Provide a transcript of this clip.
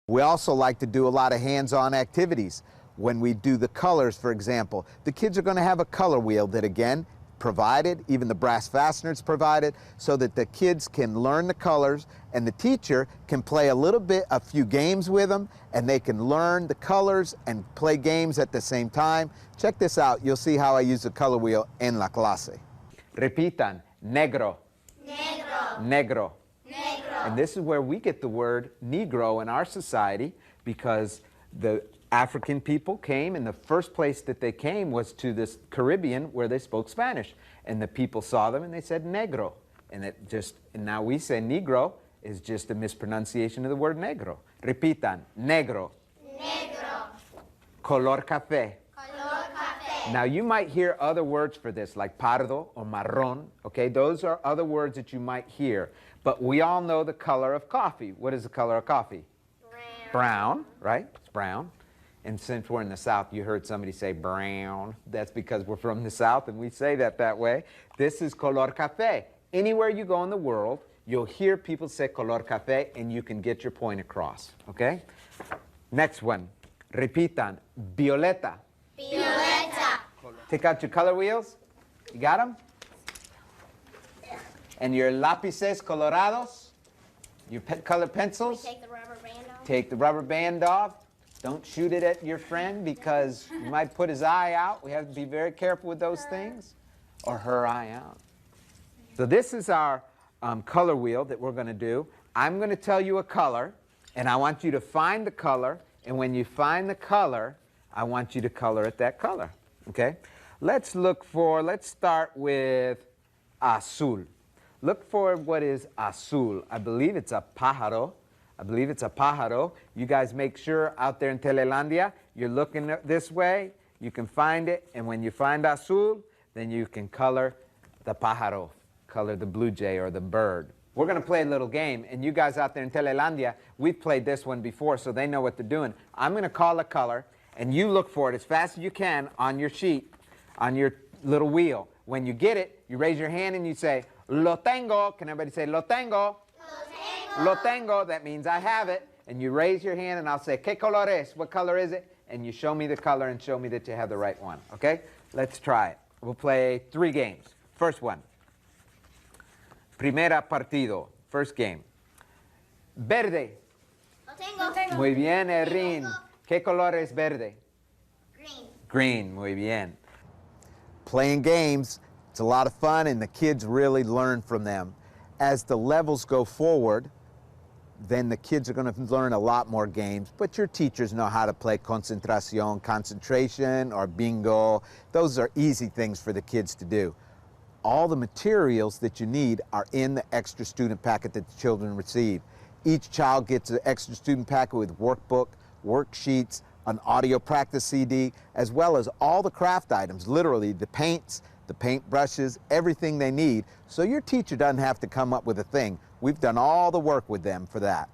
We also like to do a lot of hands-on activities. When we do the colors, for example, the kids are going to have a color wheel that, again, provided, even the brass fasteners provided, so that the kids can learn the colors and the teacher can play a few games with them, and they can learn the colors and play games at the same time. Check this out. You'll see how I use the color wheel en la clase. Repitan, negro. Negro. Negro. Negro. And this is where we get the word negro in our society, because the African people came, and the first place that they came was to this Caribbean where they spoke Spanish. And the people saw them and they said negro. And now we say negro is just a mispronunciation of the word negro. Repitan, negro. Negro. Color café. Color café. Now you might hear other words for this, like pardo or marrón, okay? Those are other words that you might hear. But we all know the color of coffee. What is the color of coffee? Brown. Brown, right? It's brown. And since we're in the South, you heard somebody say brown. That's because we're from the South and we say that way. This is color café. Anywhere you go in the world, you'll hear people say color café and you can get your point across, okay? Next one. Repitan, violeta. Violeta. Take out your color wheels. You got them? And your lápices colorados, your colored pencils. Take the rubber band off. Take the rubber band off. Don't shoot it at your friend because you might put his eye out. We have to be very careful with those things. Or her eye out. So this is our color wheel that we're going to do. I'm going to tell you a color, and I want you to find the color. And when you find the color, I want you to color it that color. Okay? Let's start with azul. Look for what is azul. I believe it's a pájaro. You guys make sure out there in Telelandia, you're looking this way. You can find it. And when you find azul, then you can color the pájaro, color the blue jay or the bird. We're going to play a little game. And you guys out there in Telelandia, we've played this one before, so they know what they're doing. I'm going to call a color, and you look for it as fast as you can on your sheet, on your little wheel. When you get it, you raise your hand and you say, lo tengo. Can everybody say, lo tengo? Lo tengo, that means I have it. And you raise your hand and I'll say, ¿Qué color es? What color is it? And you show me the color and show me that you have the right one. Okay? Let's try it. We'll play 3 games. First one. Primera partido. First game. Verde. Lo tengo. Muy bien, Erin. ¿Qué color es verde? Green. Green. Muy bien. Playing games, it's a lot of fun and the kids really learn from them. As the levels go forward, then the kids are going to learn a lot more games, but your teachers know how to play concentración, concentration, or bingo. Those are easy things for the kids to do. All the materials that you need are in the extra student packet that the children receive. Each child gets an extra student packet with workbook, worksheets, an audio practice CD, as well as all the craft items, literally the paints, the paint brushes, everything they need, so your teacher doesn't have to come up with a thing. We've done all the work with them for that.